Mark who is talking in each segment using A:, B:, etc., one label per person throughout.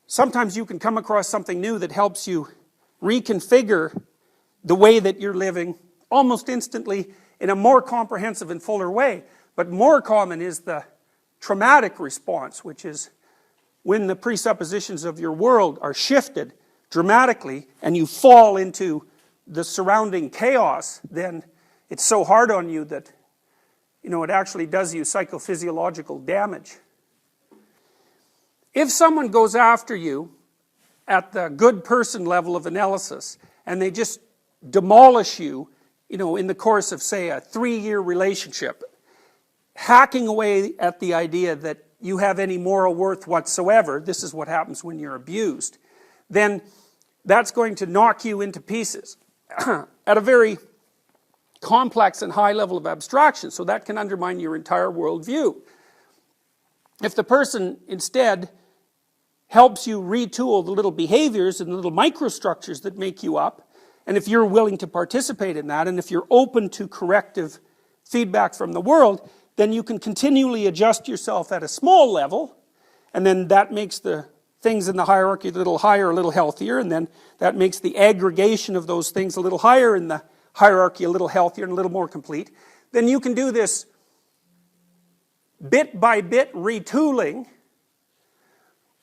A: sometimes you can come across something new that helps you reconfigure the way that you're living almost instantly in a more comprehensive and fuller way. But more common is the traumatic response, which is when the presuppositions of your world are shifted dramatically and you fall into the surrounding chaos, then it's so hard on you that, you know, it actually does you psychophysiological damage. If someone goes after you at the good person level of analysis and they just demolish you, you know, in the course of, say, a 3-year relationship, hacking away at the idea that you have any moral worth whatsoever, this is what happens when you're abused, then that's going to knock you into pieces at a very complex and high level of abstraction, so that can undermine your entire worldview. If the person instead helps you retool the little behaviors and the little microstructures that make you up, and if you're willing to participate in that, and if you're open to corrective feedback from the world, then you can continually adjust yourself at a small level, and then that makes the things in the hierarchy a little higher, a little healthier, and then that makes the aggregation of those things a little higher in the hierarchy a little healthier and a little more complete. Then you can do this bit by bit retooling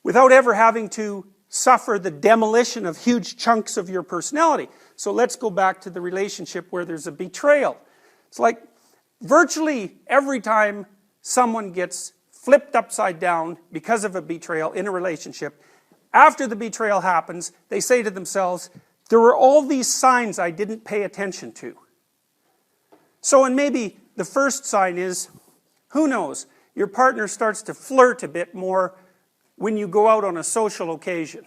A: without ever having to suffer the demolition of huge chunks of your personality. So let's go back to the relationship where there's a betrayal. It's like virtually every time someone gets flipped upside down because of a betrayal in a relationship, after the betrayal happens, they say to themselves, there were all these signs I didn't pay attention to. So, and maybe the first sign is, who knows, your partner starts to flirt a bit more when you go out on a social occasion.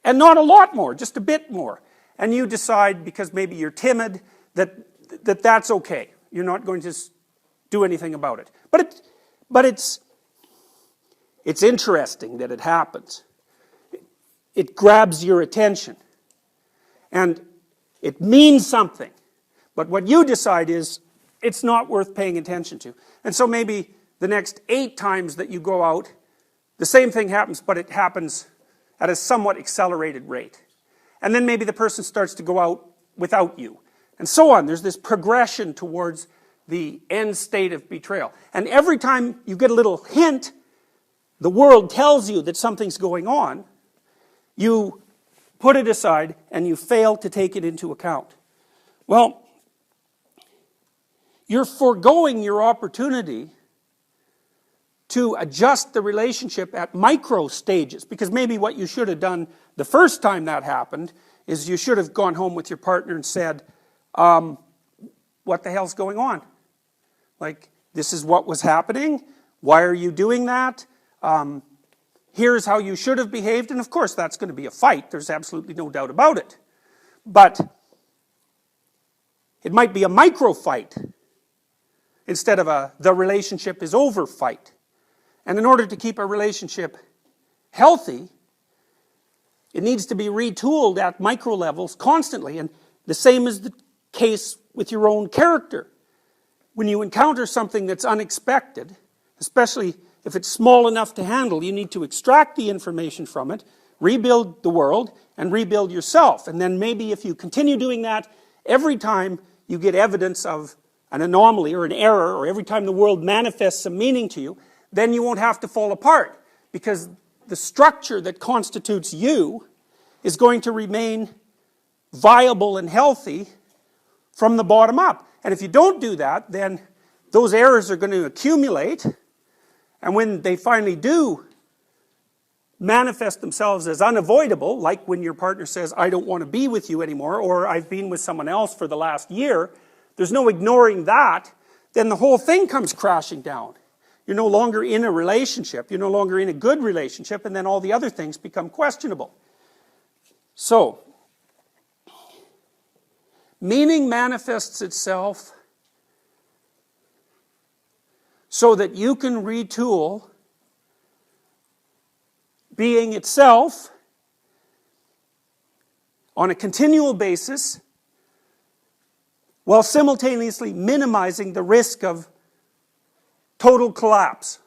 A: And not a lot more, just a bit more. And you decide, because maybe you're timid, that's okay. You're not going to do anything about it. But it's interesting that it happens. It grabs your attention. And it means something. But what you decide is, it's not worth paying attention to. And so maybe the next 8 times that you go out, the same thing happens, but it happens at a somewhat accelerated rate. And then maybe the person starts to go out without you. And so on. There's this progression towards the end state of betrayal. And every time you get a little hint, the world tells you that something's going on, you put it aside and you fail to take it into account. Well, you're foregoing your opportunity to adjust the relationship at micro stages, because maybe what you should have done the first time that happened is you should have gone home with your partner and said, what the hell's going on? Like, this is what was happening. Why are you doing that? Here's how you should have behaved. And of course, that's going to be a fight. There's absolutely no doubt about it. But it might be a micro fight instead of a the relationship is over fight. And in order to keep a relationship healthy, it needs to be retooled at micro levels constantly. And the same is the case with your own character. When you encounter something that's unexpected, especially if it's small enough to handle, you need to extract the information from it, rebuild the world, and rebuild yourself. And then maybe if you continue doing that, every time you get evidence of an anomaly or an error, or every time the world manifests some meaning to you, then you won't have to fall apart, because the structure that constitutes you is going to remain viable and healthy from the bottom up. And if you don't do that, then those errors are going to accumulate, and when they finally do manifest themselves as unavoidable, like when your partner says, I don't want to be with you anymore, or I've been with someone else for the last year, there's no ignoring that, then the whole thing comes crashing down. You're no longer in a relationship, you're no longer in a good relationship, and then all the other things become questionable. So, meaning manifests itself so that you can retool being itself on a continual basis while simultaneously minimizing the risk of total collapse.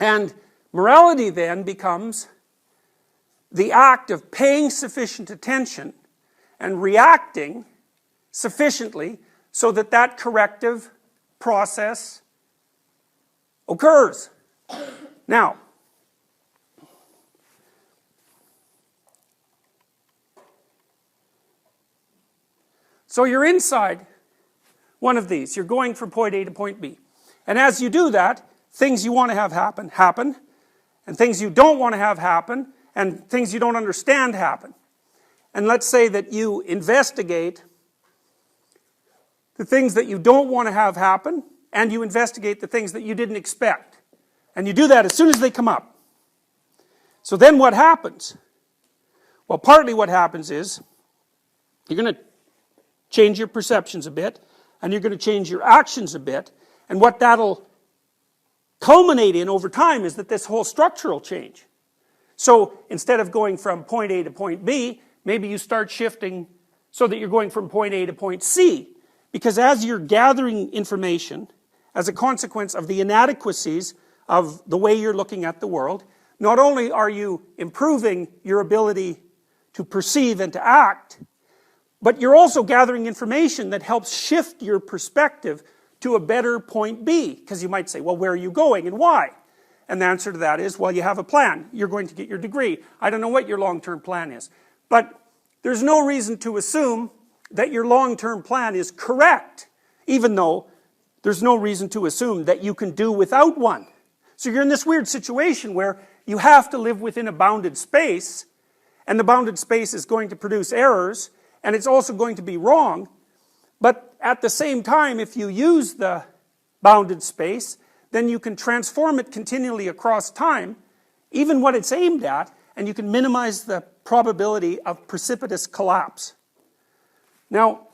A: And Morality then becomes the act of paying sufficient attention and reacting sufficiently so that that corrective process occurs. Now, so you're inside one of these. You're going from point A to point B. And as you do that, things you want to have happen, happen. And things you don't want to have happen, and things you don't understand happen. And let's say that you investigate the things that you don't want to have happen, and you investigate the things that you didn't expect. And you do that as soon as they come up. So then what happens? Well, partly what happens is, you're going to change your perceptions a bit, and you're going to change your actions a bit, and what that'll culminate in over time is that this whole structure will change. So instead of going from point A to point B, maybe you start shifting so that you're going from point A to point C. Because as you're gathering information, as a consequence of the inadequacies of the way you're looking at the world, not only are you improving your ability to perceive and to act, but you're also gathering information that helps shift your perspective to a better point B. Because you might say, well, where are you going and why? And the answer to that is, well, you have a plan. You're going to get your degree. I don't know what your long-term plan is. But there's no reason to assume that your long-term plan is correct, even though there's no reason to assume that you can do without one. So you're in this weird situation where you have to live within a bounded space, and the bounded space is going to produce errors, and it's also going to be wrong. But at the same time, if you use the bounded space, then you can transform it continually across time, even what it's aimed at, and you can minimize the probability of precipitous collapse. Now,